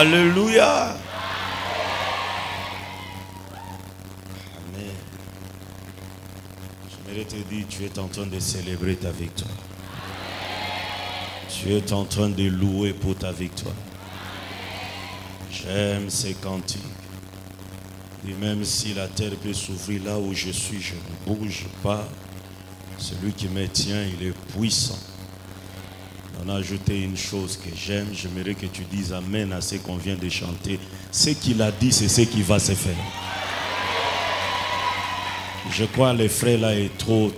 Alléluia. Amen. J'aimerais te dire, tu es en train de célébrer ta victoire. Tu es en train de louer pour ta victoire. J'aime ces cantiques. Et même si la terre peut s'ouvrir là où je suis, je ne bouge pas. Celui qui me tient, il est puissant. On a ajouté une chose que j'aime. J'aimerais que tu dises amen à ce qu'on vient de chanter. Ce qu'il a dit, c'est ce qui va se faire. Je crois que le frère là est trop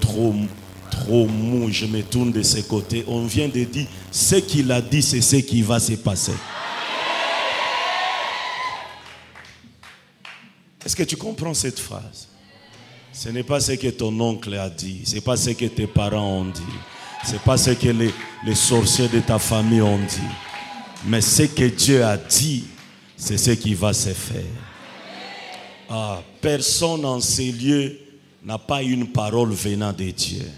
mou. Je me tourne de ce côté. On vient de dire, ce qu'il a dit, c'est ce qui va se passer. Est-ce que tu comprends cette phrase? Ce n'est pas ce que ton oncle a dit. Ce n'est pas ce que tes parents ont dit. Ce n'est pas ce que les sorciers de ta famille ont dit. Mais ce que Dieu a dit, c'est ce qui va se faire. Ah, personne en ces lieux n'a pas une parole venant de Dieu.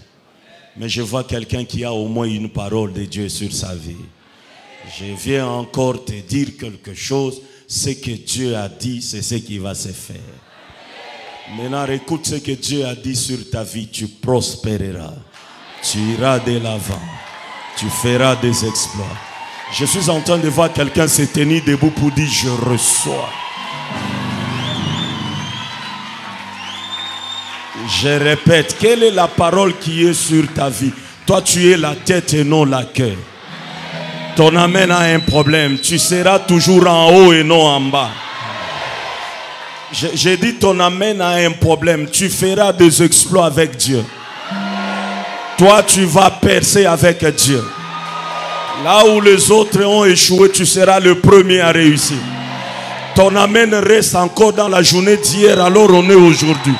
Mais je vois quelqu'un qui a au moins une parole de Dieu sur sa vie. Je viens encore te dire quelque chose. Ce que Dieu a dit, c'est ce qui va se faire. Maintenant, écoute ce que Dieu a dit sur ta vie. Tu prospéreras. Tu iras de l'avant. Tu feras des exploits. Je suis en train de voir quelqu'un se tenir debout pour dire, je reçois. Je répète, quelle est la parole qui est sur ta vie? Toi, tu es la tête et non la queue. Ton amen a un problème. Tu seras toujours en haut et non en bas. J'ai dit ton amen a un problème. Tu feras des exploits avec Dieu. Toi, tu vas percer avec Dieu. Là où les autres ont échoué, tu seras le premier à réussir. Ton amen reste encore dans la journée d'hier, alors on est aujourd'hui.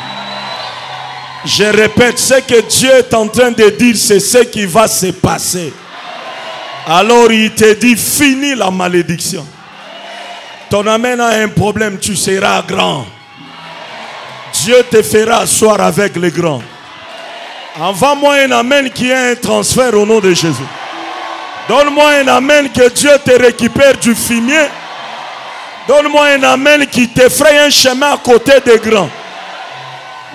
Je répète, ce que Dieu est en train de dire, c'est ce qui va se passer. Alors il te dit, finis la malédiction. Ton amen a un problème, tu seras grand. Dieu te fera asseoir avec les grands. Envoie-moi un amen qui a un transfert au nom de Jésus. Donne-moi un amen que Dieu te récupère du fumier. Donne-moi un amen qui te fraye un chemin à côté des grands.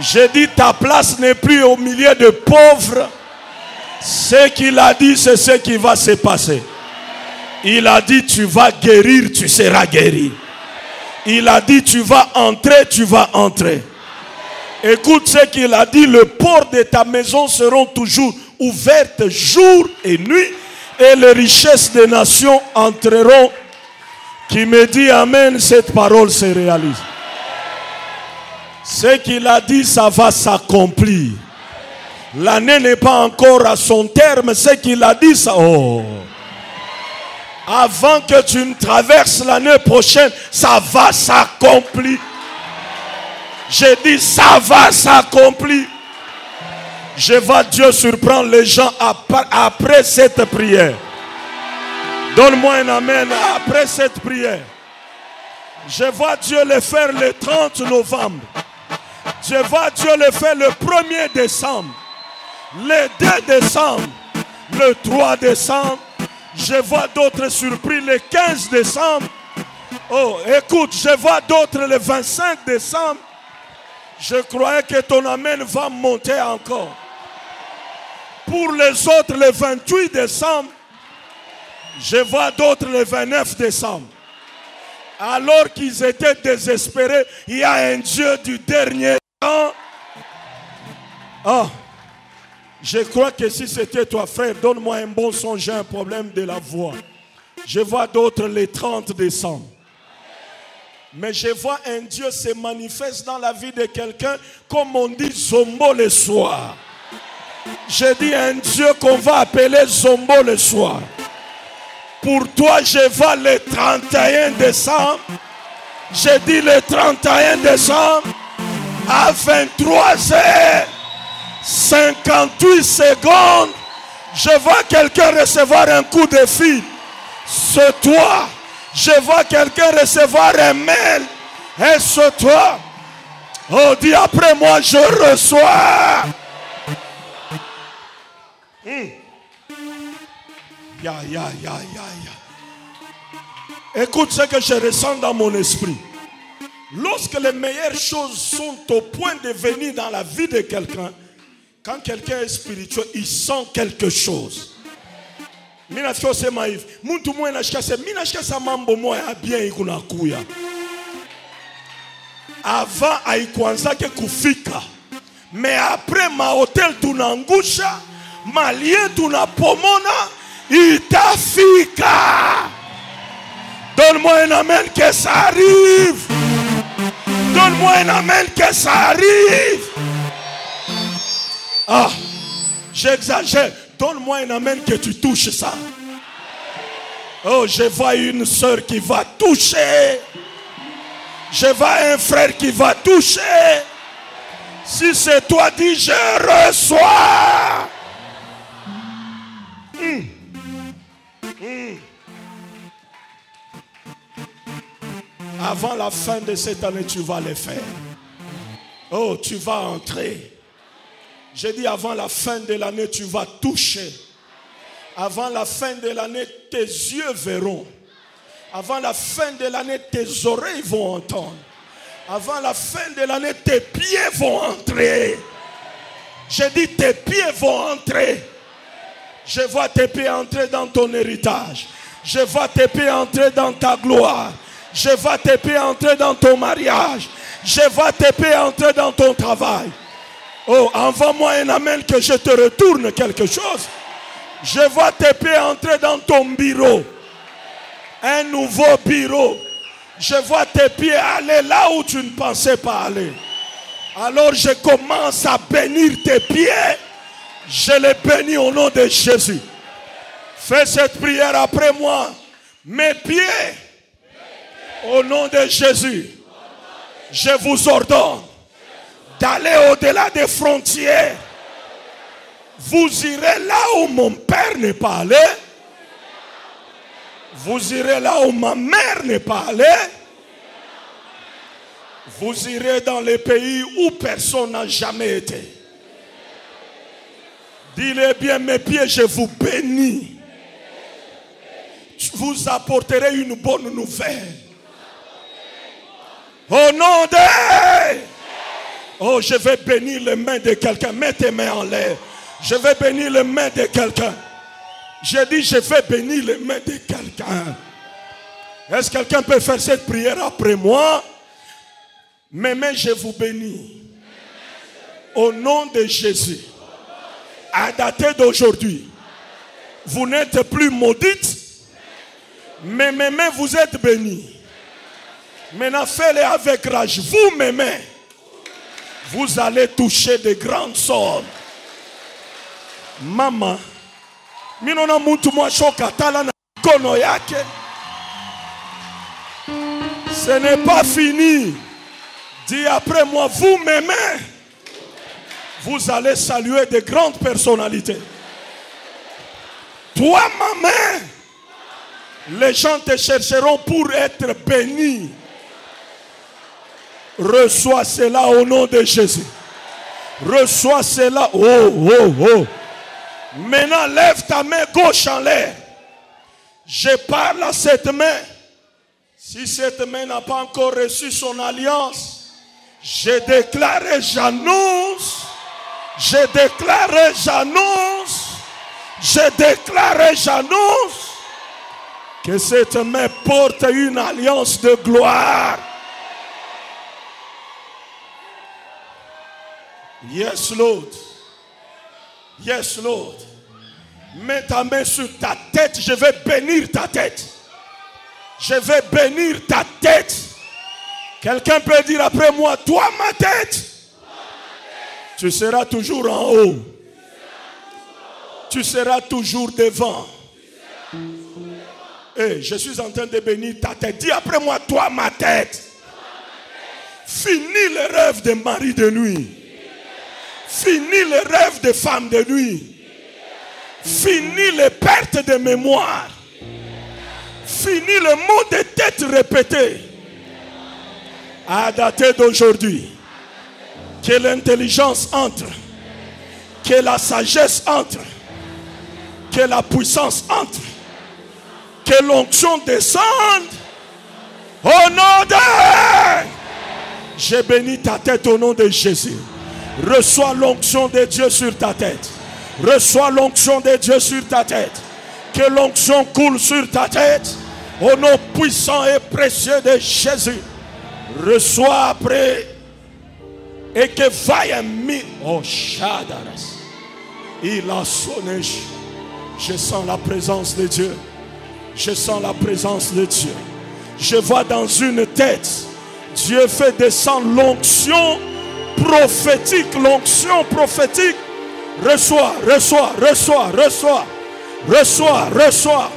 J'ai dit, ta place n'est plus au milieu de pauvres. Ce qu'il a dit, c'est ce qui va se passer. Il a dit, tu vas guérir, tu seras guéri. Il a dit, tu vas entrer, tu vas entrer. Écoute ce qu'il a dit, les portes de ta maison seront toujours ouvertes jour et nuit, et les richesses des nations entreront. Qui me dit amen, cette parole se réalise. Ce qu'il a dit, ça va s'accomplir. L'année n'est pas encore à son terme. Ce qu'il a dit, ça... Oh. Avant que tu ne traverses l'année prochaine, ça va s'accomplir. J'ai dit, ça va s'accomplir. Je vois Dieu surprendre les gens après cette prière. Donne-moi un amen après cette prière. Je vois Dieu le faire le 30 novembre. Je vois Dieu le faire le 1er décembre. Le 2 décembre. Le 3 décembre. Je vois d'autres surpris le 15 décembre. Oh, écoute, je vois d'autres le 25 décembre. Je croyais que ton amen va monter encore. Pour les autres, le 28 décembre. Je vois d'autres le 29 décembre. Alors qu'ils étaient désespérés, il y a un Dieu du dernier temps. Oh, je crois que si c'était toi, frère, donne-moi un bon son, j'ai un problème de la voix. Je vois d'autres le 30 décembre. Mais je vois un Dieu se manifeste dans la vie de quelqu'un, comme on dit Zombo le soir. Je dis un Dieu qu'on va appeler Zombo le soir. Pour toi, je vois le 31 décembre. Je dis le 31 décembre à 23h58 secondes. Je vois quelqu'un recevoir un coup de fil. C'est toi. Je vois quelqu'un recevoir un mail. Et c'est toi. Oh, dis après moi, je reçois. Ya. Écoute ce que je ressens dans mon esprit. Lorsque les meilleures choses sont au point de venir dans la vie de quelqu'un, quand quelqu'un est spirituel, il sent quelque chose. Avant haikuanzake kufika, mais après mahotel tunangusha, malien tunapomona, itafika. Donne-moi un amen que ça arrive. Donne-moi un amen que ça arrive. Ah, j'exagère. Donne-moi un amen que tu touches ça. Oh, je vois une soeur qui va toucher. Je vois un frère qui va toucher. Si c'est toi, dis je reçois. Avant la fin de cette année, tu vas le faire. Oh, tu vas entrer. J'ai dit avant la fin de l'année, tu vas toucher. Avant la fin de l'année, tes yeux verront. Avant la fin de l'année, tes oreilles vont entendre. Avant la fin de l'année, tes pieds vont entrer. J'ai dit tes pieds vont entrer. Je vois tes pieds entrer dans ton héritage. Je vois tes pieds entrer dans ta gloire. Je vois tes pieds entrer dans ton mariage. Je vois tes pieds entrer dans ton travail. Oh, envoie-moi un amen que je te retourne quelque chose. Je vois tes pieds entrer dans ton bureau. Un nouveau bureau. Je vois tes pieds aller là où tu ne pensais pas aller. Alors je commence à bénir tes pieds. Je les bénis au nom de Jésus. Fais cette prière après moi. Mes pieds, au nom de Jésus, je vous ordonne d'aller au-delà des frontières. Vous irez là où mon père n'est pas allé. Vous irez là où ma mère n'est pas allée. Vous irez dans les pays où personne n'a jamais été. Dis-le bien, mes pieds, je vous bénis. Je vous apporterai une bonne nouvelle. Au nom de... Oh, je vais bénir les mains de quelqu'un. Mets tes mains en l'air. Je vais bénir les mains de quelqu'un. J'ai dit, je vais bénir les mains de quelqu'un. Est-ce que quelqu'un peut faire cette prière après moi? Mes mains, je vous bénis. Au nom de Jésus. À dater d'aujourd'hui, vous n'êtes plus maudite, mais mes mains, vous êtes bénies. Maintenant, faites-les avec rage. Vous, mes mains, vous allez toucher de grandes sommes. Maman, minona muntu mwa shoka tala na kono yake. Ce n'est pas fini. Dis après moi, vous, mes mains, vous allez saluer de grandes personnalités. Toi, ma main, les gens te chercheront pour être bénis. Reçois cela au nom de Jésus. Reçois cela. Oh, oh, oh. Maintenant, lève ta main gauche en l'air. Je parle à cette main. Si cette main n'a pas encore reçu son alliance, je déclare et j'annonce. Je déclare et j'annonce. Je déclare et j'annonce que cette main porte une alliance de gloire. Yes, Lord. Yes, Lord. Mets ta main sur ta tête. Je vais bénir ta tête. Je vais bénir ta tête. Quelqu'un peut dire après moi, toi ma tête. Tu seras toujours en haut. Tu seras toujours devant. Hey, je suis en train de bénir ta tête. Dis après moi, toi ma tête. Finis les rêves de mari de nuit. Finis les rêves de femme de nuit. Finis les pertes de mémoire. Finis le mot de tête répété. À dater d'aujourd'hui, que l'intelligence entre, que la sagesse entre, que la puissance entre, que l'onction descende Au nom de... J'ai béni ta tête au nom de Jésus. Reçois l'onction de Dieu sur ta tête. Reçois l'onction de Dieu sur ta tête. Que l'onction coule sur ta tête. Au nom puissant et précieux de Jésus. Reçois après. Et que vaille un mi. Oh, Shadaras. Il a sonné. Je sens la présence de Dieu. Je sens la présence de Dieu. Je vois dans une tête. Dieu fait descendre l'onction prophétique. L'onction prophétique. Reçois, reçois, reçois, reçois. Reçois, reçois.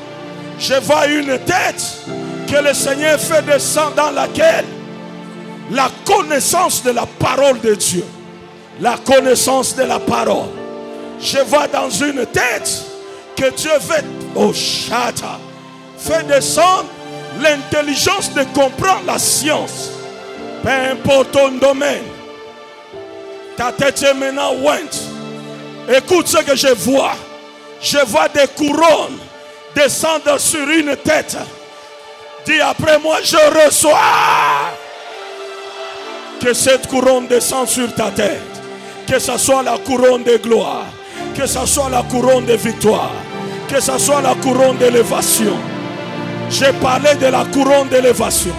Je vois une tête que le Seigneur fait descendre dans laquelle la connaissance de la parole de Dieu. La connaissance de la parole. Je vois dans une tête que Dieu fait, oh chata, fait descendre l'intelligence de comprendre la science. Peu importe ton domaine. Ta tête est maintenant ointe. Écoute ce que je vois. Je vois des couronnes descendre sur une tête. Dis après moi, je reçois. Que cette couronne descende sur ta tête. Que ce soit la couronne de gloire. Que ce soit la couronne de victoire. Que ce soit la couronne d'élévation. J'ai parlé de la couronne d'élévation.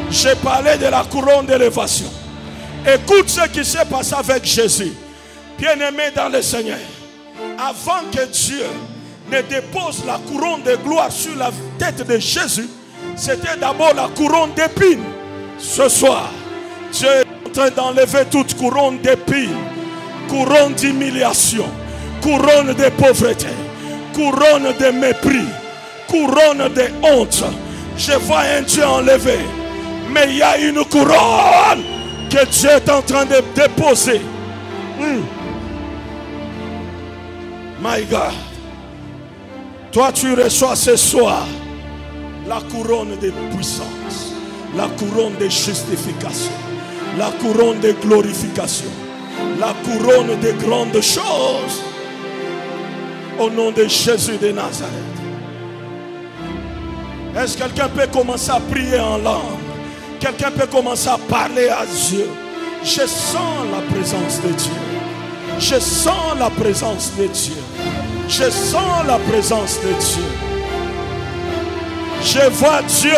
J'ai parlé de la couronne d'élévation. Écoute ce qui s'est passé avec Jésus. Bien-aimé dans le Seigneur. Avant que Dieu ne dépose la couronne de gloire sur la tête de Jésus, c'était d'abord la couronne d'épines. Ce soir, Dieu est en train d'enlever toute couronne d'épines, couronne d'humiliation, couronne de pauvreté, couronne de mépris, couronne de honte. Je vois un Dieu enlevé, mais il y a une couronne que Dieu est en train de déposer. My God, toi tu reçois ce soir la couronne de puissance, la couronne de justification, la couronne de glorification, la couronne de grandes choses au nom de Jésus de Nazareth. Est-ce que quelqu'un peut commencer à prier en langue? Quelqu'un peut commencer à parler à Dieu? Je sens la présence de Dieu. Je sens la présence de Dieu. Je sens la présence de Dieu. Je vois Dieu.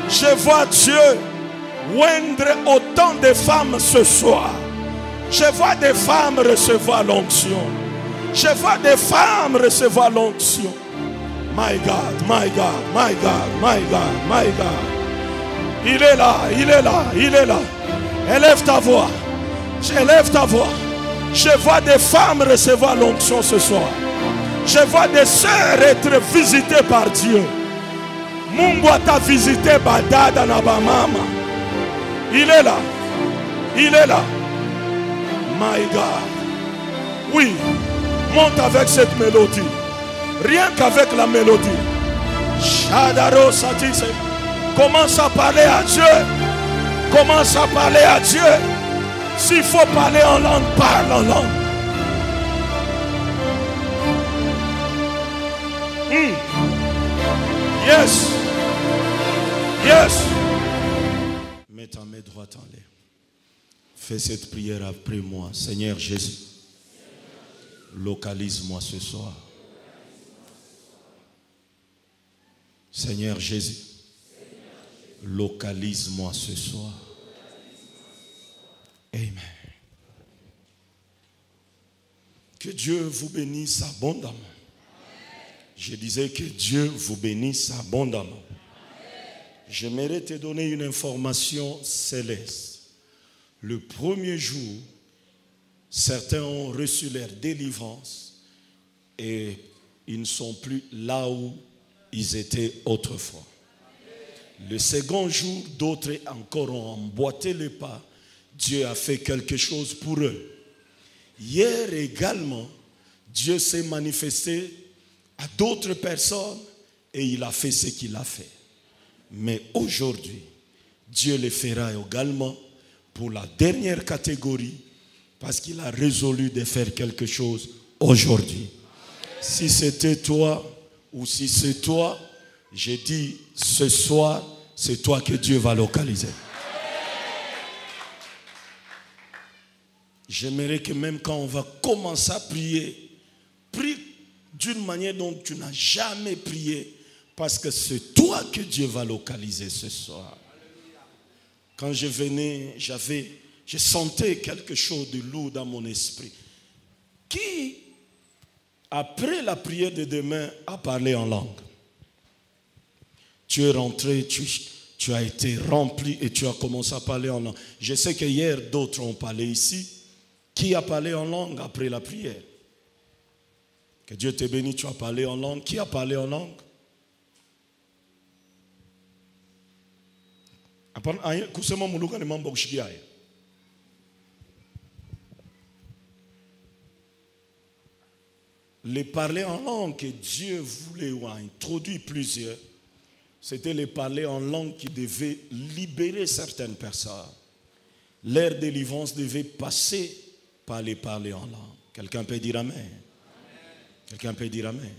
Je vois Dieu oindre autant de femmes ce soir. Je vois des femmes recevoir l'onction. Je vois des femmes recevoir l'onction. My God, my God, my God, my God, my God. Il est là, il est là, il est là. Élève ta voix. Élève ta voix. Je vois des femmes recevoir l'onction ce soir. Je vois des sœurs être visitées par Dieu. Mungu t'a visité Badada Nabamama. Il est là. Il est là. My God. Oui. Monte avec cette mélodie. Rien qu'avec la mélodie. Shadaro Satise. Commence à parler à Dieu. Commence à parler à Dieu. S'il faut parler en langue, parle en langue. Yes. Yes. Mets ta main droite en l'air. Fais cette prière après moi. Seigneur Jésus, localise-moi ce soir. Seigneur Jésus, localise-moi ce soir. Amen. Que Dieu vous bénisse abondamment. Je disais que Dieu vous bénisse abondamment. J'aimerais te donner une information céleste. Le premier jour, certains ont reçu leur délivrance et ils ne sont plus là où ils étaient autrefois. Le second jour, d'autres encore ont emboîté les pas. Dieu a fait quelque chose pour eux. Hier également, Dieu s'est manifesté à d'autres personnes et il a fait ce qu'il a fait. Mais aujourd'hui, Dieu le fera également pour la dernière catégorie parce qu'il a résolu de faire quelque chose aujourd'hui. Si c'était toi ou si c'est toi, j'ai dit ce soir, c'est toi que Dieu va localiser. J'aimerais que même quand on va commencer à prier, prie d'une manière dont tu n'as jamais prié, parce que c'est toi que Dieu va localiser ce soir. Quand je venais, je sentais quelque chose de lourd dans mon esprit. Qui, après la prière de demain, a parlé en langue? Tu es rentré, tu as été rempli et tu as commencé à parler en langue. Je sais que hier, d'autres ont parlé ici. Qui a parlé en langue après la prière? Que Dieu te bénisse, tu as parlé en langue. Qui a parlé en langue? Les parler en langue que Dieu voulait ou a introduit plusieurs, c'était les parler en langue qui devaient libérer certaines personnes. Leur délivrance devait passer par les parler en langue. Quelqu'un peut dire amen? Amen. Quelqu'un peut dire amen? Amen.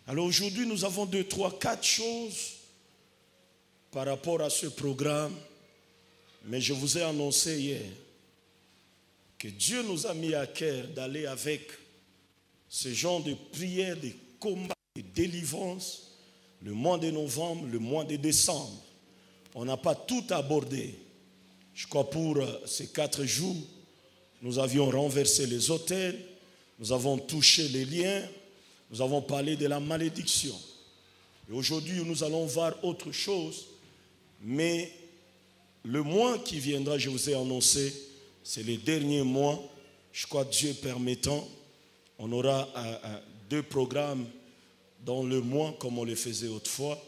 Alors aujourd'hui, nous avons 2, 3, 4 choses par rapport à ce programme. Mais je vous ai annoncé hier que Dieu nous a mis à cœur d'aller avec ce genre de prière, de combat, de délivrance, le mois de novembre, le mois de décembre. On n'a pas tout abordé. Je crois pour ces 4 jours, nous avions renversé les autels, nous avons touché les liens, nous avons parlé de la malédiction. Et aujourd'hui, nous allons voir autre chose, mais le mois qui viendra, je vous ai annoncé, c'est les derniers mois. Je crois Dieu permettant, on aura 2 programmes dans le mois comme on le faisait autrefois.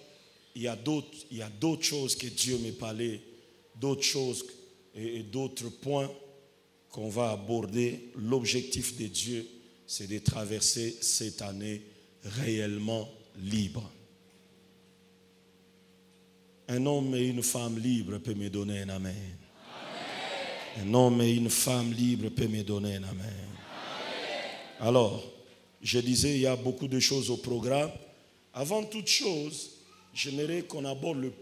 Il y a d'autres choses que Dieu m'a parlé, d'autres choses et d'autres points qu'on va aborder. L'objectif de Dieu, c'est de traverser cette année réellement libre. Un homme et une femme libres peuvent me donner un amen. Amen. Un homme et une femme libres peuvent me donner un amen. Amen. Alors, je disais, il y a beaucoup de choses au programme. Avant toute chose, j'aimerais qu'on aborde le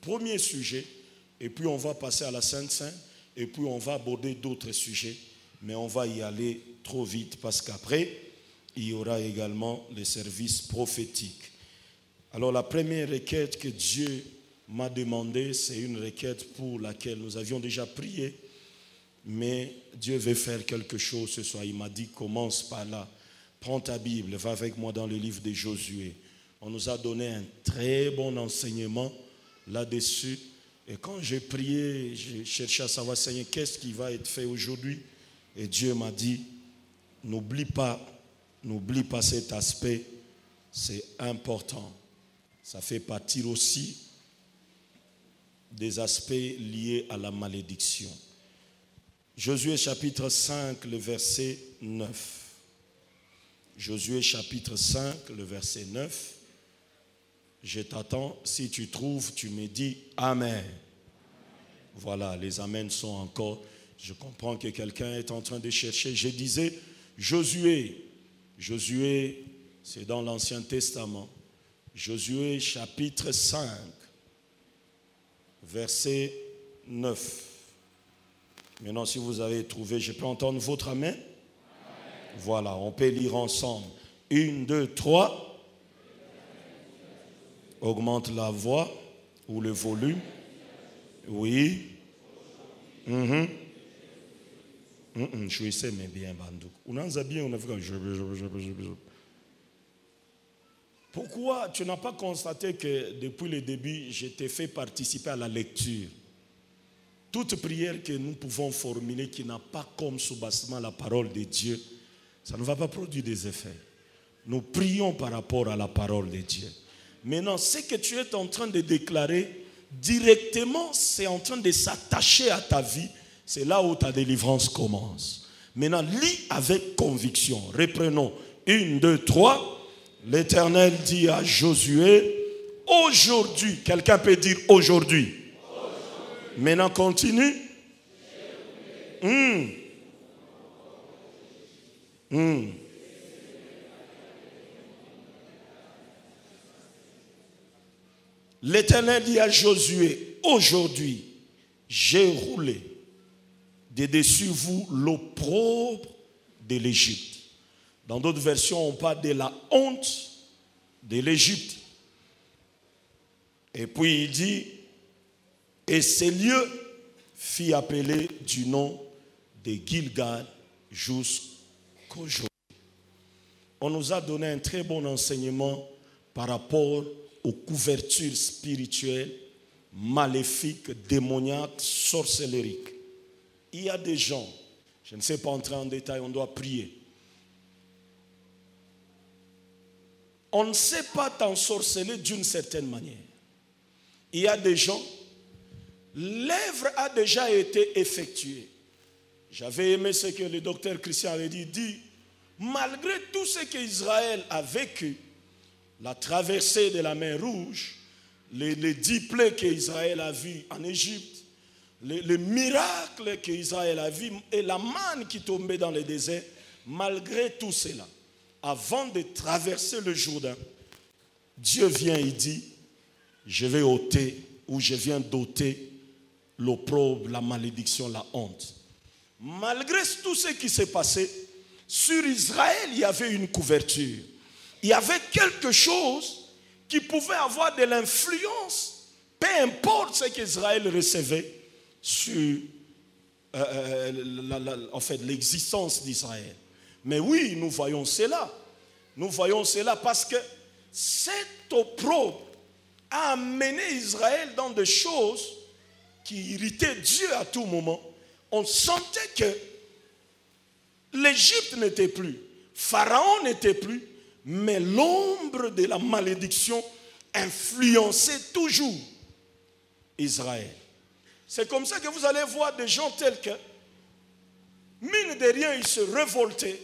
premier sujet, et puis on va passer à la Sainte-Sainte, et puis on va aborder d'autres sujets, mais on va y aller trop vite, parce qu'après, il y aura également les services prophétiques. Alors la première requête que Dieu m'a demandé, c'est une requête pour laquelle nous avions déjà prié, mais Dieu veut faire quelque chose ce soir. Il m'a dit, commence par là, prends ta Bible, va avec moi dans le livre de Josué. On nous a donné un très bon enseignement là-dessus, et quand j'ai prié, j'ai cherché à savoir, Seigneur, qu'est-ce qui va être fait aujourd'hui? Et Dieu m'a dit, n'oublie pas cet aspect, c'est important. Ça fait partie aussi des aspects liés à la malédiction. Josué chapitre 5, le verset 9. Josué chapitre 5, le verset 9. Je t'attends. Si tu trouves, tu me dis Amen. Voilà, les Amen sont encore. Je comprends que quelqu'un est en train de chercher. Je disais Josué. Josué, c'est dans l'Ancien Testament. Josué chapitre 5, verset 9. Maintenant, si vous avez trouvé, je peux entendre votre Amen? Amen. Voilà, on peut lire ensemble. 1, 2, 3. Augmente la voix ou le volume. Oui. Je sais, mais bien, Bandou. Pourquoi tu n'as pas constaté que depuis le début, je t'ai fait participer à la lecture? Toute prière que nous pouvons formuler qui n'a pas comme soubassement la parole de Dieu, ça ne va pas produire des effets. Nous prions par rapport à la parole de Dieu. Maintenant, ce que tu es en train de déclarer, directement, c'est en train de s'attacher à ta vie. C'est là où ta délivrance commence. Maintenant, lis avec conviction. Reprenons. 1, 2, 3. L'Éternel dit à Josué, aujourd'hui, quelqu'un peut dire aujourd'hui. Maintenant, continue. L'Éternel dit à Josué, aujourd'hui, j'ai roulé de dessus vous l'opprobre de l'Égypte. Dans d'autres versions, on parle de la honte de l'Égypte. Et puis il dit, et ces lieux fit appeler du nom de Gilgal jusqu'aujourd'hui. On nous a donné un très bon enseignement par rapport aux couvertures spirituelles, maléfiques, démoniaques, sorcellériques. Il y a des gens, je ne sais pas entrer en détail, on doit prier. On ne sait pas t'ensorceler d'une certaine manière. Il y a des gens, l'œuvre a déjà été effectuée. J'avais aimé ce que le docteur Christian avait dit, malgré tout ce qu'Israël a vécu, la traversée de la mer Rouge, les 10 plaies qu'Israël a vues en Égypte, les miracles qu'Israël a vus et la manne qui tombait dans le désert, malgré tout cela, avant de traverser le Jourdain, Dieu vient et dit, je vais ôter ou je viens d'ôter l'opprobre, la malédiction, la honte. Malgré tout ce qui s'est passé, sur Israël, il y avait une couverture. Il y avait quelque chose qui pouvait avoir de l'influence, peu importe ce qu'Israël recevait sur l'existence d'Israël. Mais oui, nous voyons cela. Nous voyons cela parce que cet opprobre a amené Israël dans des choses qui irritaient Dieu à tout moment. On sentait que l'Égypte n'était plus, Pharaon n'était plus, mais l'ombre de la malédiction influençait toujours Israël. C'est comme ça que vous allez voir des gens tels que, mine de rien, ils se révoltaient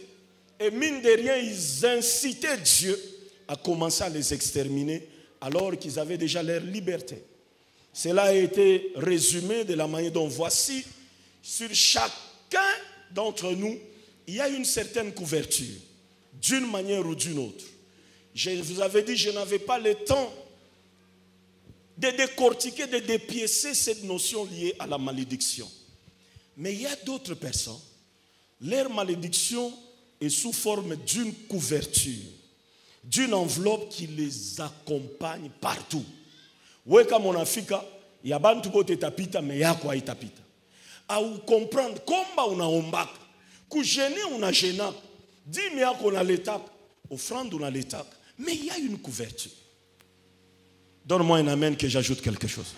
et mine de rien, ils incitaient Dieu à commencer à les exterminer alors qu'ils avaient déjà leur liberté. Cela a été résumé de la manière dont voici, sur chacun d'entre nous, il y a une certaine couverture, d'une manière ou d'une autre. Je vous avais dit, je n'avais pas le temps de décortiquer, de dépiécer cette notion liée à la malédiction. Mais il y a d'autres personnes, leur malédiction est sous forme d'une couverture, d'une enveloppe qui les accompagne partout. Weka monafika, ya bantu bote tapita, me yako haitapita. Au comprendre komba unaombaka, kujene unajenaka, dimi yako unaletaka, offrande unaletaka. Mais il y a une couverture. Donne-moi un amen que j'ajoute quelque chose.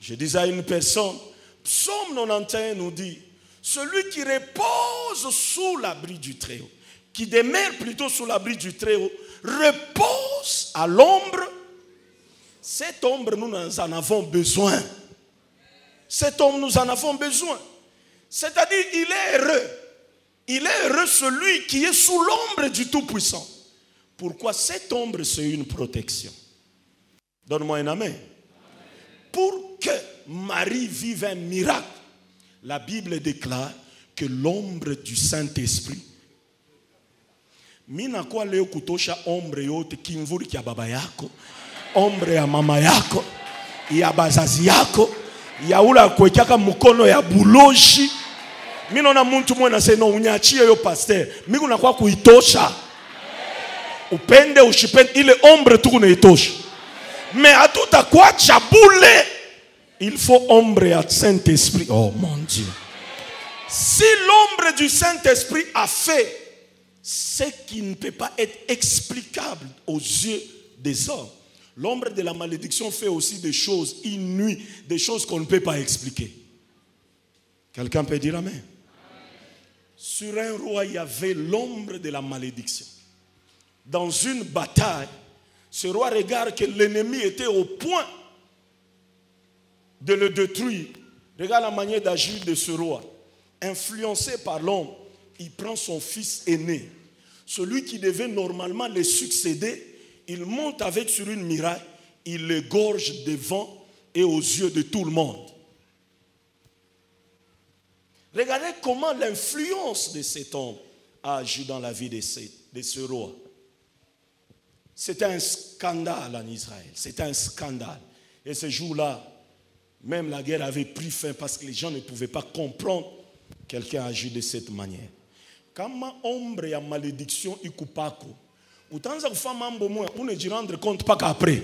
Je disais à une personne, Psaume 91 nous dit, celui qui repose sous l'abri du Très-Haut, qui demeure plutôt sous l'abri du Très-Haut, repose à l'ombre. Cette ombre, nous en avons besoin. Cette ombre, nous en avons besoin. C'est-à-dire, il est heureux. Il est heureux celui qui est sous l'ombre du Tout-Puissant. Pourquoi? Cette ombre, c'est une protection. Donne-moi un amen. Pour que Marie vive un miracle, la Bible déclare que l'ombre du Saint-Esprit, mina kwa leo kutosha ombre yote kimvuri kia baba yako, ombre ya mama yako, ya bazazi yako, ya ula kwekaka mkono ya buloshi. Mina na muntu mwana seno unyachie yo pasteur. Miku na kwa kuitosha. Upende ushipende ile ombre tu kunaitosha. Mais à tout à quoi chaboule, il faut ombre à Saint-Esprit. Oh mon Dieu. Si l'ombre du Saint-Esprit a fait ce qui ne peut pas être explicable aux yeux des hommes, l'ombre de la malédiction fait aussi des choses inouïes, des choses qu'on ne peut pas expliquer. Quelqu'un peut dire amen? Sur un roi, il y avait l'ombre de la malédiction. Dans une bataille, ce roi regarde que l'ennemi était au point de le détruire. Regarde la manière d'agir de ce roi. Influencé par l'ombre, il prend son fils aîné. Celui qui devait normalement le succéder, il monte avec sur une muraille, il l'égorge devant et aux yeux de tout le monde. Regardez comment l'influence de cet homme a agi dans la vie de ce roi. C'était un scandale en Israël. C'était un scandale. Et ce jour-là, même la guerre avait pris fin parce que les gens ne pouvaient pas comprendre quelqu'un agit de cette manière. Quand ombre et malédiction ikupako, utanza kufa mambo moya, on ne dit rendre compte pas qu'après.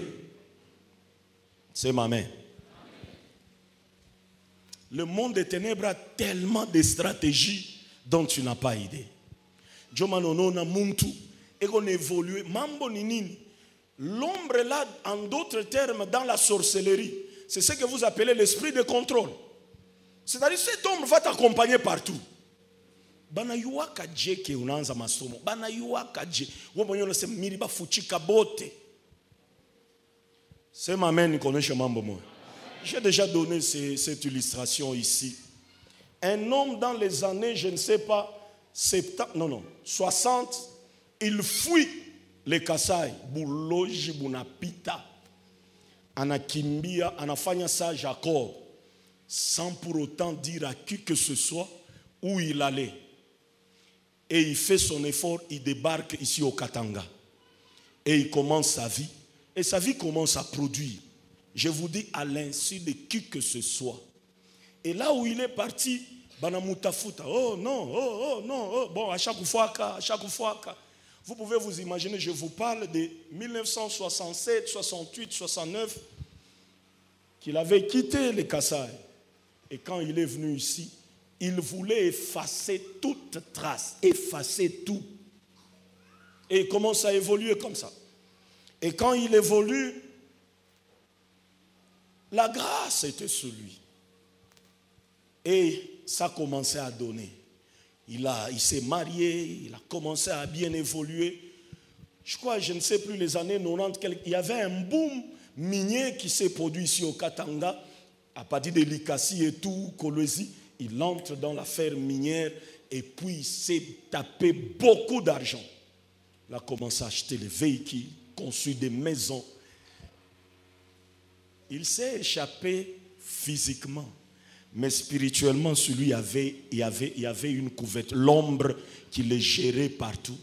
C'est ma main. Le monde des ténèbres a tellement de stratégies dont tu n'as pas idée. Jomanono na muntu et qu'on évolue. Mambo ninini. L'ombre là, en d'autres termes, dans la sorcellerie, c'est ce que vous appelez l'esprit de contrôle. C'est-à-dire cette ombre va t'accompagner partout. Bana yuwaka jeke unaanza masomo. Bana yuwaka je. Wabonyo na sema miriba fuchika bote. C'est ma main qui connaît chez mambo moi. J'ai déjà donné cette illustration ici. Un homme dans les années, je ne sais pas, 60, il fuit les Kasai, Buloji, Bunapita, Anakimbia, Anafanya ça Jacob, sans pour autant dire à qui que ce soit où il allait. Et il fait son effort, il débarque ici au Katanga. Et il commence sa vie. Et sa vie commence à produire. Je vous dis à l'insu de qui que ce soit. Et là où il est parti, Banamutafuta, oh non, oh non, oh. Bon, à chaque fois. Vous pouvez vous imaginer, je vous parle de 1967, 68, 69, qu'il avait quitté les Kassai. Et quand il est venu ici, il voulait effacer toute trace, effacer tout. Et il commence à évoluer comme ça. Et quand il évolue, la grâce était sur lui. Et ça commençait à donner. Il s'est marié, il a commencé à bien évoluer. Je crois, je ne sais plus, les années 90, il y avait un boom minier qui s'est produit ici au Katanga, à partir de Likasi et tout, Kolwezi. Il entre dans l'affaire minière et puis il s'est tapé beaucoup d'argent. Il a commencé à acheter les véhicules, construire des maisons. Il s'est échappé physiquement. Mais spirituellement, celui il y avait une couverture, l'ombre qui le gérait partout.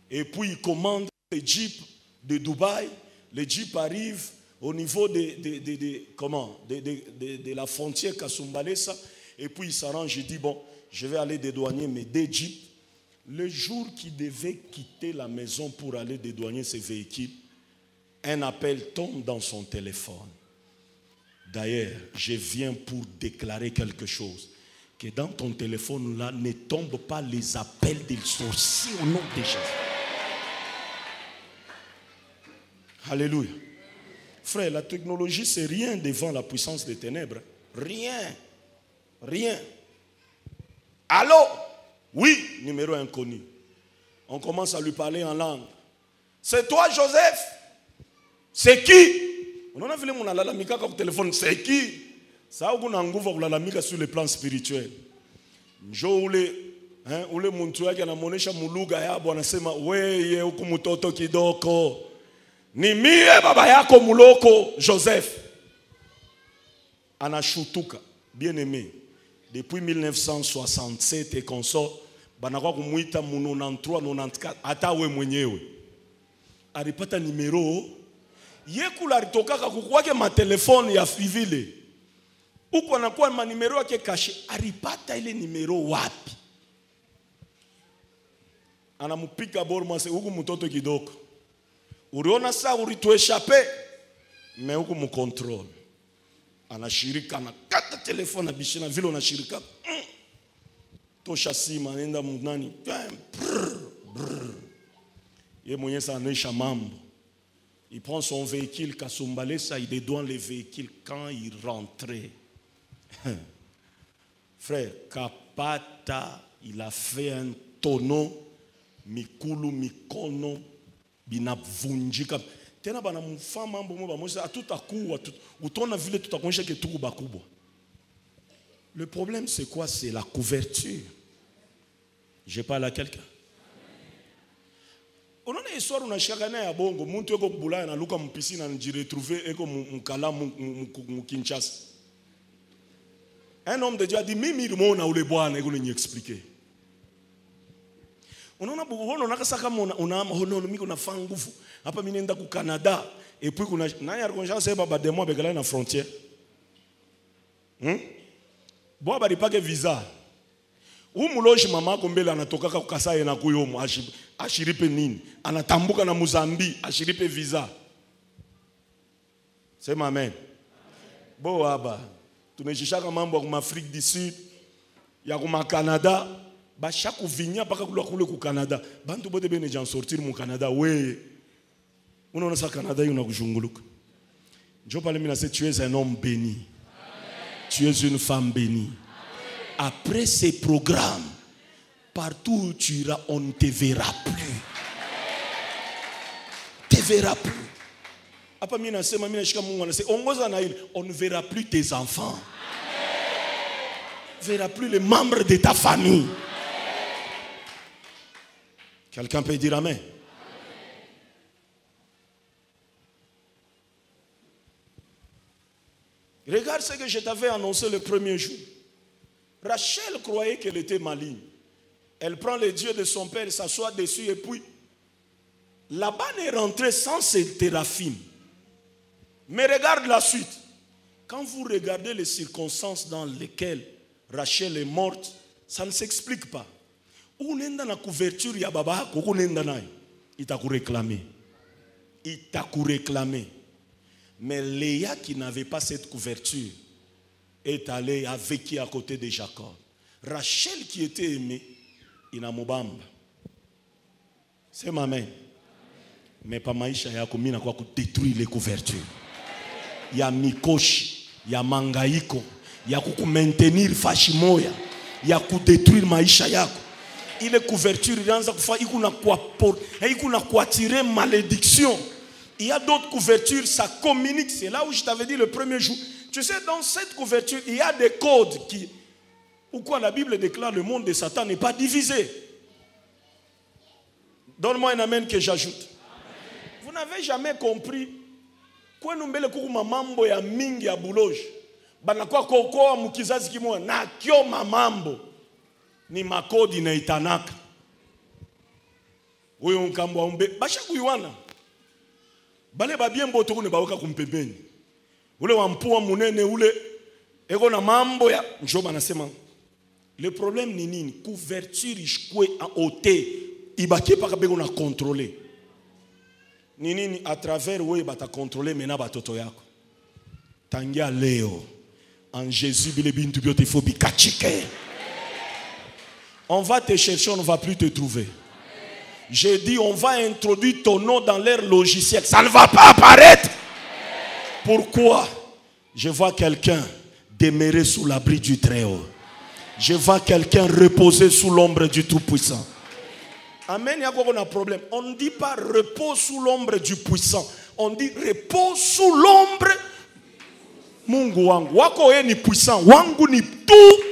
Et puis il commande les jeeps de Dubaï. Les jeeps arrivent au niveau de la frontière Kasumbalesa. Et puis il s'arrange, il dit, bon, je vais aller dédouaner mes deux jeeps. Le jour qu'il devait quitter la maison pour aller dédouaner ses véhicules, un appel tombe dans son téléphone. D'ailleurs, je viens pour déclarer quelque chose. Que dans ton téléphone là, ne tombent pas les appels des sorciers au nom de Jésus. Alléluia. Frère, la technologie, c'est rien devant la puissance des ténèbres. Rien. Rien. Allô? Oui, numéro inconnu. On commence à lui parler en langue. C'est toi, Joseph? C'est qui? On a vu mon alalamika au téléphone. C'est qui? Ça a un sur le plan spirituel. Jo ule muntu yake anamuonesha muluga yabo anasema weye huku mtoto kidoko. Ni mie baba yako muloko Joseph. Anashutuka, bien aimé. Depuis 1967 et consort, banakwa kumuita mu 93, 94, hata we mwenyewe. Alipata numero. Yekula alitokaka kukwake matelefoni ya vile. Huko anakuwa ma numero yake kashe. Alipata ile numero wapi? Anamupika borma se huku mtoto kidoko. Uriona saa ulitueshape, mais huku mkontrol. Anashirika anakata telefoni na bishina vile unashirika. Tosha sima nenda mnani. Ye mwenye sa anaisha mambo. Il prend son véhicule, Kasumbalesa, il dédouane les véhicules quand il rentrait. Frère, Kapata, il a fait un tonneau, Mikulu, Mikono, Binavunjika. Tena bana mfama mambo mo ba atutakuwa utona vile tutakuonyesha ke tuku bakubwa. Le problème c'est quoi? C'est la couverture. Je parle à quelqu'un. On a une histoire où chacun a bongo, muntu eko bulaya na luka mpisina nji retrouver eko mukala mu Kinshasa. Un homme de Dieu a dit mimi mona ule bwana eko ni expliquer. Unaona kasaka una miko na fangufu. Hapa mimi nenda ku Canada et puis kuna na argonja seba ba demo bekala na frontière. Bo ba dipake visa. Umuloji mama kombele anatokaka kukasa na kuyomo ashiripe nini? Anatambuka na Mozambique ashiripe visa. Sema amen. Bo aba tunajishaka mambo ya Afrique du Sud ya kuma Canada. Ba chaque vinya paka kule ku Canada bantu bote bene jan sortir mu Canada we unaona sa Canada yuna kujunguluka njo pale mina tu es un homme béni. Amen. Tu es une femme bénie. Amen. Après ces programmes partout où tu iras on ne te verra plus. Te verra plus. Apa mina sema mina shika Mungu anasema ongoza na ile on ne verra plus tes enfants. On ne verra plus les membres de ta famille. Quelqu'un peut dire amen. Regarde ce que je t'avais annoncé le premier jour. Rachel croyait qu'elle était maligne. Elle prend les dieux de son père, s'assoit dessus et puis Laban est rentré sans ses théraphim. Mais regarde la suite. Quand vous regardez les circonstances dans lesquelles Rachel est morte, ça ne s'explique pas. Unenda na couverture ya baba yako unenda nayo itakuréclamer. Mais Léa qui n'avait pas cette couverture est allée à vécu à côté de Jacob. Rachel qui était aimée inamubamba. C'est ma main. Mais pas maisha yako mina kwa détruire les couvertures. Ya mikoshi, ya mangaiko, ya kuku maintenir fashimoya, ya ku détruire maisha yako. Il est couverture, il y a tirer malédiction. Il y a d'autres couvertures, ça communique. C'est là où je t'avais dit le premier jour. Tu sais, dans cette couverture, il y a des codes qui. Pourquoi la Bible déclare le monde de Satan n'est pas divisé. Donne-moi un amen que j'ajoute. Vous n'avez jamais compris. Quoi nous mbele kuku mambo ya mingi ya buloji. Banakwa kokoa mukizazi kimoya na kyo mamambo. Ni makodi na itanaka. Uyo nkambo umbe basha kuiwana. Bale babie mboto kune baweka kumpembeni. Ule wampua munene ule eko na mambo ya njoba nasema. Le problème ni nini? Couverture ishkwe en hauteur. Ibaki paka beko na contrôler. Ni nini à travers we bata contrôler mena batoto yako. Tangia leo en Jésus bile bintu biote faut bikachike. On va te chercher, on ne va plus te trouver. J'ai dit, on va introduire ton nom dans leur logiciel. Ça ne va pas apparaître. Pourquoi? Je vois quelqu'un demeurer sous l'abri du Très-Haut. Je vois quelqu'un reposer sous l'ombre du Tout-Puissant. Amen, il y a un problème. On ne dit pas repose sous l'ombre du Puissant. On dit repose sous l'ombre. Mungu wangu. Wako ye ni puissant. Wangu ni tout.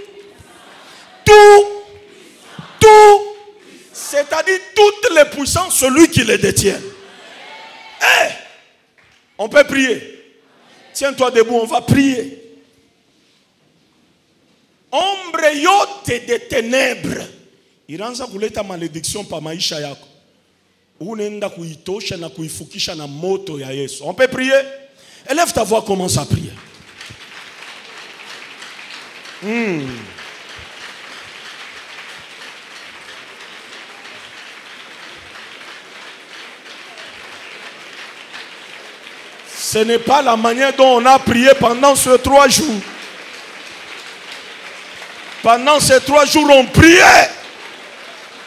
C'est-à-dire toutes les puissances, celui qui les détient. Hey, on peut prier. Tiens-toi debout, on va prier. Ombre yote de ténèbres. Iranza kuleta malédiction pa maisha yako. Unaenda kuitosha na kuifukisha na moto ya Yesu. On peut prier? Élève ta voix, commence à prier. Ce n'est pas la manière dont on a prié pendant ces 3 jours. Pendant ces 3 jours, on priait.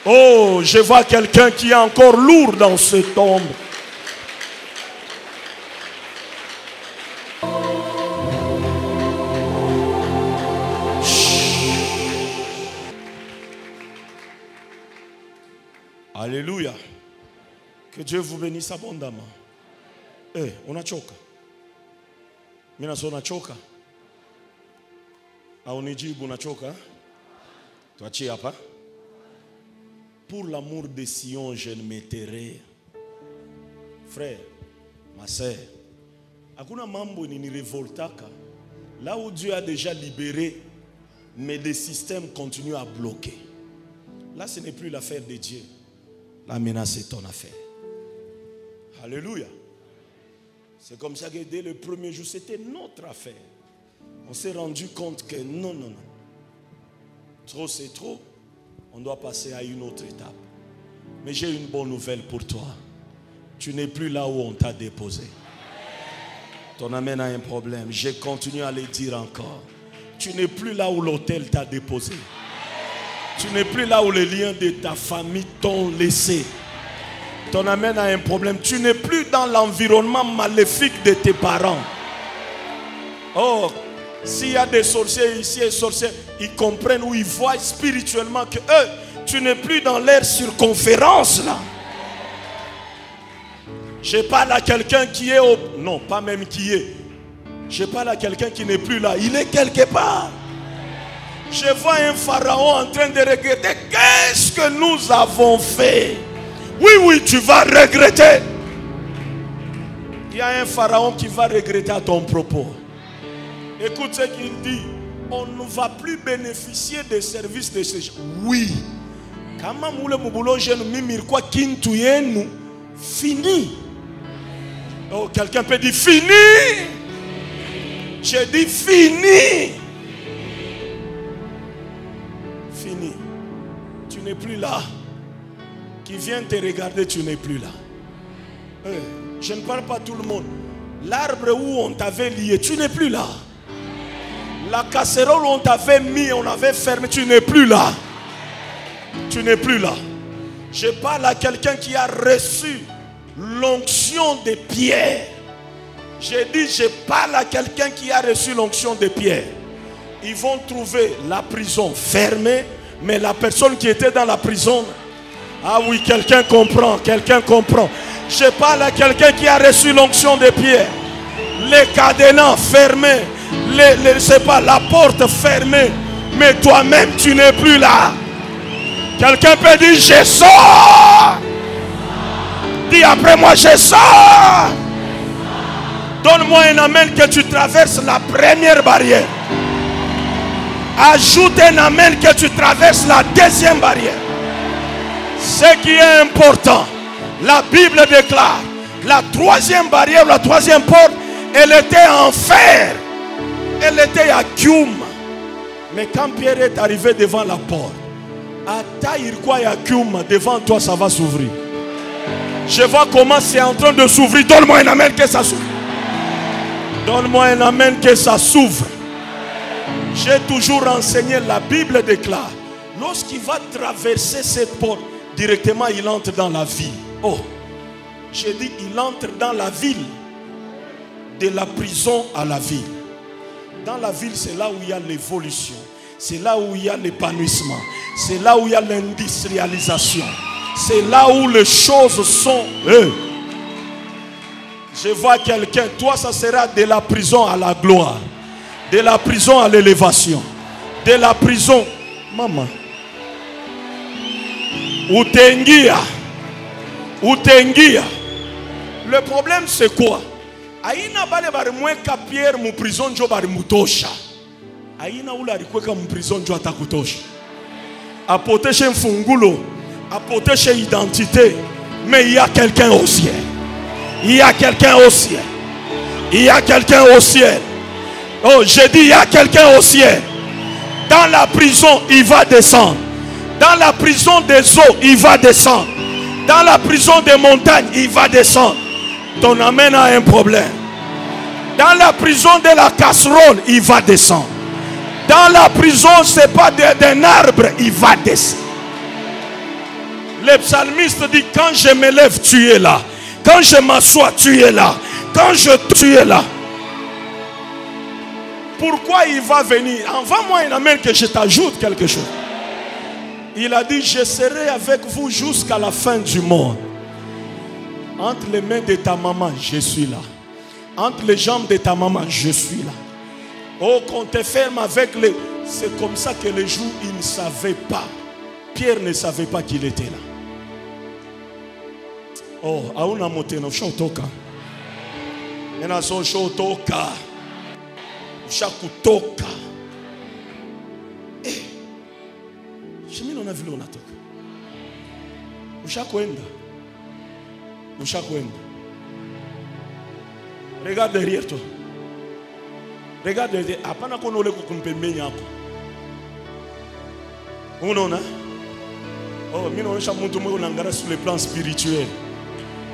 Oh, je vois quelqu'un qui est encore lourd dans cette ombre. Alléluia. Que Dieu vous bénisse abondamment. Unachoka. Mimi nasema unachoka. Au nijibu unachoka? Tuachie hapa. Pour l'amour de Sion, je ne m'éterai. Frère, ma sœur, hakuna mambo ni révoltaka. Là où Dieu a déjà libéré, mais les systèmes continuent à bloquer. Là, ce n'est plus l'affaire de Dieu. Là, maintenant, c'est ton affaire. Alléluia. C'est comme ça que dès le premier jour, c'était notre affaire. On s'est rendu compte que non. Trop, c'est trop. On doit passer à une autre étape. Mais j'ai une bonne nouvelle pour toi. Tu n'es plus là où on t'a déposé. Ton amen a un problème. Je continue à le dire encore. Tu n'es plus là où l'hôtel t'a déposé. Tu n'es plus là où les liens de ta famille t'ont laissé. Ton amen a un problème. Tu n'es plus dans l'environnement maléfique de tes parents. Oh, s'il y a des sorciers ici et sorcières, ils comprennent ou ils voient spirituellement que eux, tu n'es plus dans leur circonférence là. Je parle à quelqu'un qui est au... Non, pas même qui est. Je parle à quelqu'un qui n'est plus là. Il est quelque part. Je vois un pharaon en train de regretter. Qu'est-ce que nous avons fait? Oui, tu vas regretter. Il y a un pharaon qui va regretter à ton propos. Écoute ce qu'il dit. On ne va plus bénéficier des services de ces gens. Oui. Fini. Oh, quelqu'un peut dire fini. J'ai dit fini. Fini. Tu n'es plus là. Qui vient te regarder, tu n'es plus là. Je ne parle pas à tout le monde. L'arbre où on t'avait lié, tu n'es plus là. La casserole où on t'avait mis, on avait fermé, tu n'es plus là. Tu n'es plus là. Je parle à quelqu'un qui a reçu l'onction de Pierre. J'ai dit, je parle à quelqu'un qui a reçu l'onction de Pierre. Ils vont trouver la prison fermée, mais la personne qui était dans la prison... Ah oui, quelqu'un comprend, quelqu'un comprend. Je parle à quelqu'un qui a reçu l'onction de Pierre. Les cadenas fermés, c'est pas la porte fermée, mais toi-même tu n'es plus là. Quelqu'un peut dire je sors. Dis après moi je sors. Donne-moi un amen que tu traverses la première barrière. Ajoute un amen que tu traverses la deuxième barrière. Ce qui est important, la Bible déclare, la troisième barrière, la troisième porte, elle était en fer. Elle était à Kium. Mais quand Pierre est arrivé devant la porte, à Taïrkwa et à Kium, devant toi, ça va s'ouvrir. Je vois comment c'est en train de s'ouvrir. Donne-moi un amen que ça s'ouvre. Donne-moi un amen que ça s'ouvre. J'ai toujours enseigné, la Bible déclare, lorsqu'il va traverser cette porte, directement il entre dans la ville. Oh, j'ai dit il entre dans la ville. De la prison à la ville. Dans la ville, c'est là où il y a l'évolution. C'est là où il y a l'épanouissement. C'est là où il y a l'industrialisation. C'est là où les choses sont. Je vois quelqu'un, toi ça sera de la prison à la gloire. De la prison à l'élévation. De la prison, maman. Utengia. Le problème c'est quoi? Aina bale bari mweka Pierre mu prison njo bari mutosha. Aina ule alikweka mu prison njo atakutosha. Apoteshe mfungulo, apoteshe identité, mais il y a quelqu'un au ciel. Il y a quelqu'un au ciel. Il y a quelqu'un au ciel. Oh, j'ai dit il y a quelqu'un au ciel. Dans la prison, il va descendre. Dans la prison des eaux, il va descendre. Dans la prison des montagnes, il va descendre. Ton amen a un problème. Dans la prison de la casserole, il va descendre. Dans la prison, ce n'est pas d'un arbre, il va descendre. Le psalmiste dit, quand je me lève, tu es là. Quand je m'assois, tu es là. Quand tu es là. Pourquoi il va venir? Envoie-moi un amen que je t'ajoute quelque chose. Il a dit, je serai avec vous jusqu'à la fin du monde. Entre les mains de ta maman, je suis là. Entre les jambes de ta maman, je suis là. Oh, qu'on te ferme avec les... C'est comme ça que les jours, ils ne savaient pas. Pierre ne savait pas qu'il était là. Oh, auna moteno shotoka. Nena son shotoka. Shakutoka. Eh. Chemino na vile unatoka. Ushakwenda. Regarde derrière toi. Regarde derrière. Apana konole kukumpembeni yako. Unaona? Oh, mimi naonyesha mtu mmoja unaangalia sur le plan spirituel.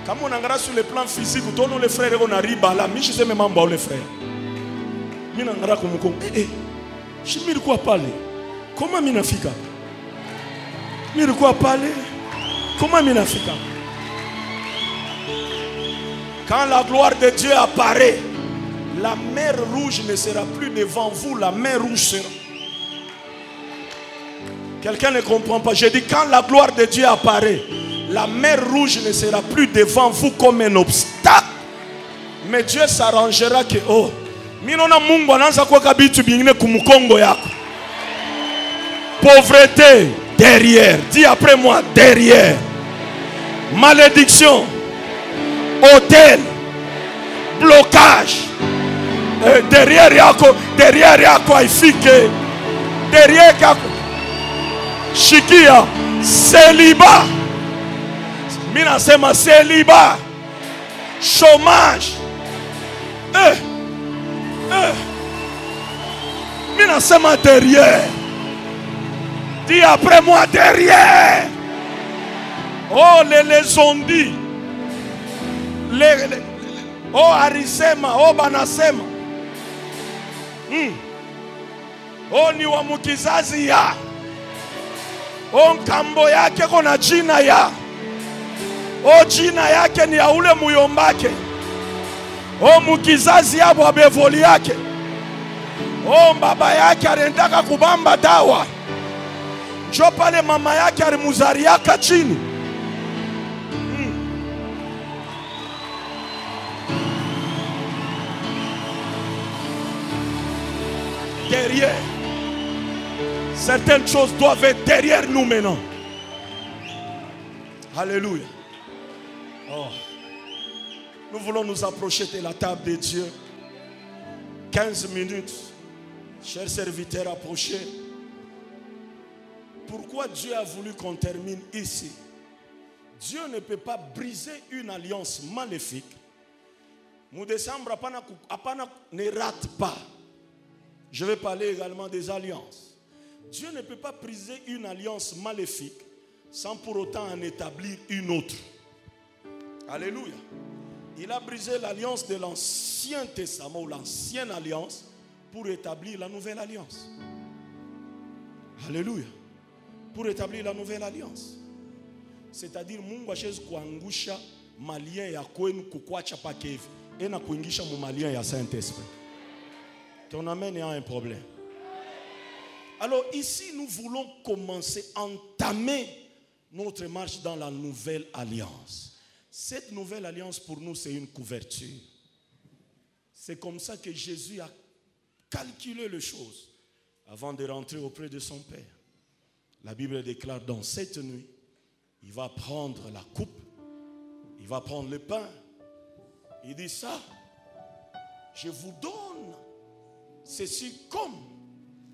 Kama unaangalia sur le plan physique, utaona les frères on arriba là, mimi siseme mambo wale frères. Mimi naangalia kumko. Shimi nilikuwa pale. Comment mimi nafika? Mimi nilikuwa pale. Comment mimi nafika? Quand la gloire de Dieu apparaît, la mer rouge ne sera plus devant vous, la mer rouge sera. Quelqu'un ne comprend pas. Je dis quand la gloire de Dieu apparaît, la mer rouge ne sera plus devant vous comme un obstacle. Mais Dieu s'arrangera que oh, minona Mungu anaanza kuweka vitu vingine kumkongo yako. Pauvreté derrière. Dis après moi derrière. Malédiction. Hôtel. Blocage. Derrière yako haifike. Derrière yako. Shikia. Célibat. Mina sema célibat. Chômage. Mina sema derrière. Dis après moi derrière. Oh les ondis. Oh arisema. Oh banasema. Oh ni wa mukizazi ya. Oh nkambo yake kona jina ya. Oh jina yake ni ya ule muyombake. Oh mukizazi ya bwabevoli yake. Oh baba yake arendaka kubamba dawa. Njo pale mama yake alimuzariaka chini. Derrière. Certaines choses doivent être derrière nous maintenant. Alléluia. Oh. Nous voulons nous approcher de la table de Dieu. 15 minutes. Chers serviteurs, approchez. Pourquoi Dieu a voulu qu'on termine ici? Dieu ne peut pas briser une alliance maléfique. Mon décembre ne rate pas. Je vais parler également des alliances. Dieu ne peut pas briser une alliance maléfique sans pour autant en établir une autre. Alléluia. Il a brisé l'alliance de l'Ancien Testament ou l'ancienne alliance pour établir la nouvelle alliance. Alléluia. Pour établir la nouvelle alliance. C'est-à-dire Mungu achezi kuangusha malien ya kwenu kukwacha pakevi et na kuingisha mu malien ya Saint-Esprit. Ton amen a un problème. Alors ici nous voulons commencer, entamer notre marche dans la nouvelle alliance. Cette nouvelle alliance pour nous c'est une couverture. C'est comme ça que Jésus a calculé les choses avant de rentrer auprès de son Père. La Bible déclare dans cette nuit, il va prendre la coupe, il va prendre le pain. Il dit ça, je vous donne ceci comme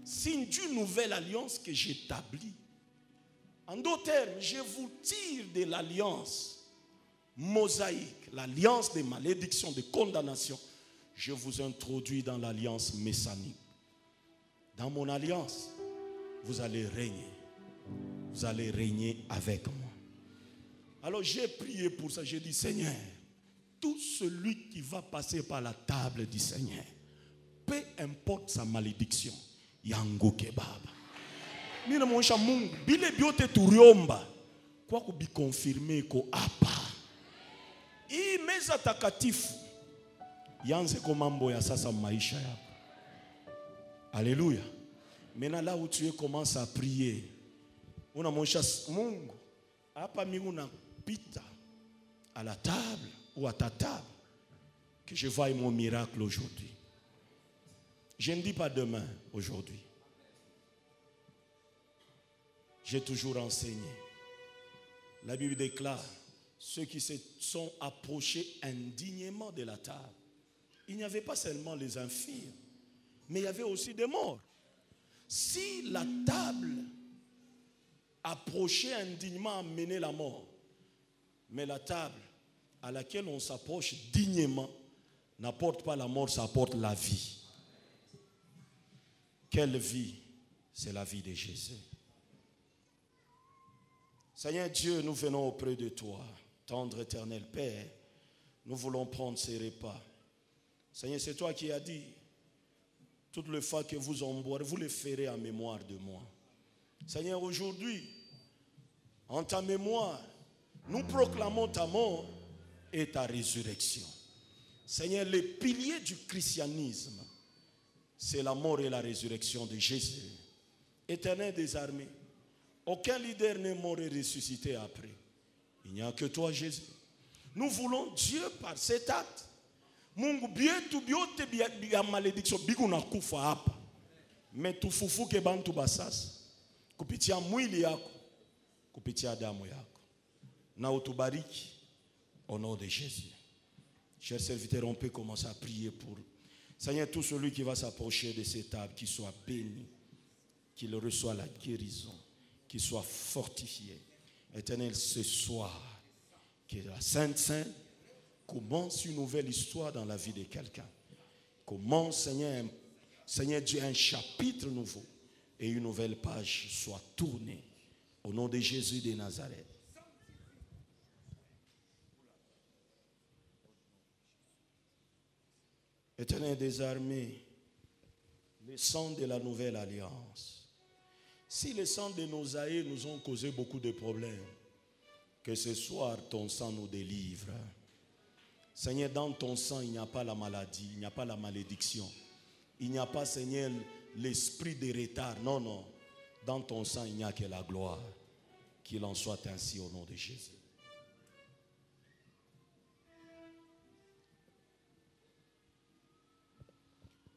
signe d'une nouvelle alliance que j'établis. En d'autres termes, je vous tire de l'alliance mosaïque, l'alliance de malédiction, de condamnation. Je vous introduis dans l'alliance messianique. Dans mon alliance, vous allez régner. Vous allez régner avec moi. Alors j'ai prié pour ça. J'ai dit, Seigneur, tout celui qui va passer par la table du Seigneur, peu importe sa malédiction, yanguke baba. Mina mwonsha Mungu, bile biote turiomba, kwa kubikonfirme ko apa. Hii meza takatifu, yanze ko mambo ya sasa maisha yako. Alléluia. Maintenant là où tu commences à prier, una mwonsha Mungu, apa mi una pita à la table ou à ta table, que je voie mon miracle aujourd'hui. Je ne dis pas demain, aujourd'hui. J'ai toujours enseigné. La Bible déclare, ceux qui se sont approchés indignement de la table, il n'y avait pas seulement les infirmes, mais il y avait aussi des morts. Si la table approchée indignement a mené la mort, Mais la table à laquelle on s'approche dignement n'apporte pas la mort, ça apporte la vie. Quelle vie? C'est la vie de Jésus. Seigneur Dieu, nous venons auprès de toi, tendre éternel Père. Nous voulons prendre ces repas. Seigneur, c'est toi qui as dit, toutes les fois que vous en boirez, vous les ferez en mémoire de moi. Seigneur, aujourd'hui, en ta mémoire, nous proclamons ta mort et ta résurrection. Seigneur, les piliers du christianisme, c'est la mort et la résurrection de Jésus. Éternel des armées, aucun leader n'est mort et ressuscité après. Il n'y a que toi, Jésus. Nous voulons Dieu par cet acte. Mungu bietu biote bia malédiction biguna kufa hapa. Mais tufufuke bantu basasa. Kupitia mwili yako, kupitia damu yako. Na utubariki au nom de Jésus. Chers serviteurs, on peut commencer à prier pour Seigneur, tout celui qui va s'approcher de cette table, qu'il soit béni, qu'il reçoive la guérison, qu'il soit fortifié. Éternel, ce soir, que la Sainte Sainte commence une nouvelle histoire dans la vie de quelqu'un. Commence, Seigneur Dieu, un chapitre nouveau et une nouvelle page soit tournée au nom de Jésus de Nazareth. Éternel des armées, le sang de la nouvelle alliance. Si le sang de nos aïeux nous ont causé beaucoup de problèmes, que ce soir ton sang nous délivre. Seigneur, dans ton sang, il n'y a pas la maladie, il n'y a pas la malédiction. Il n'y a pas, Seigneur, l'esprit de retard. Non, non. Dans ton sang, il n'y a que la gloire. Qu'il en soit ainsi au nom de Jésus.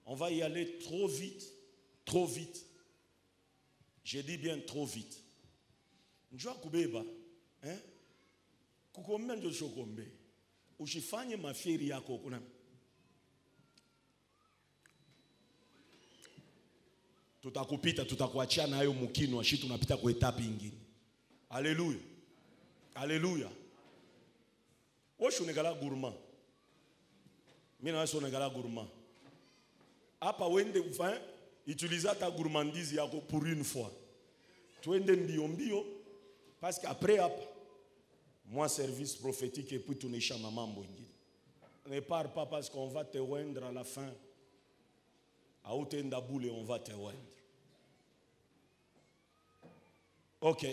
On va y aller trop vite, trop vite. Je dis bien trop vite. Njua kubeba, hein? Kukombe ndio shokombe. Usifanye mafieri yako kuna. Tutakupita, tutakuachia nayo mukino, ashi tunapita kwa etape nyingine. Alléluia. Alléluia. Wewe unegala gourmand. Mimi na wewe unegala gourmand. Hapa wende ufanye utiliser ta gourmandise yako pour une fois. Tuende mbio mbio parce qu'après hapa moi service prophétique et puis tunaisha mambo ingine. Ne pars pas parce qu'on va te rendre à la fin. À utenda boule on va te rendre. OK.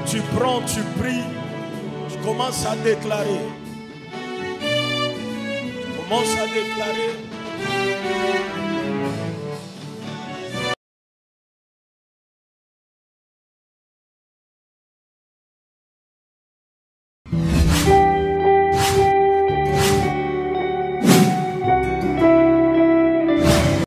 Tu prends, tu pries, tu commences à déclarer. Tu commences à déclarer.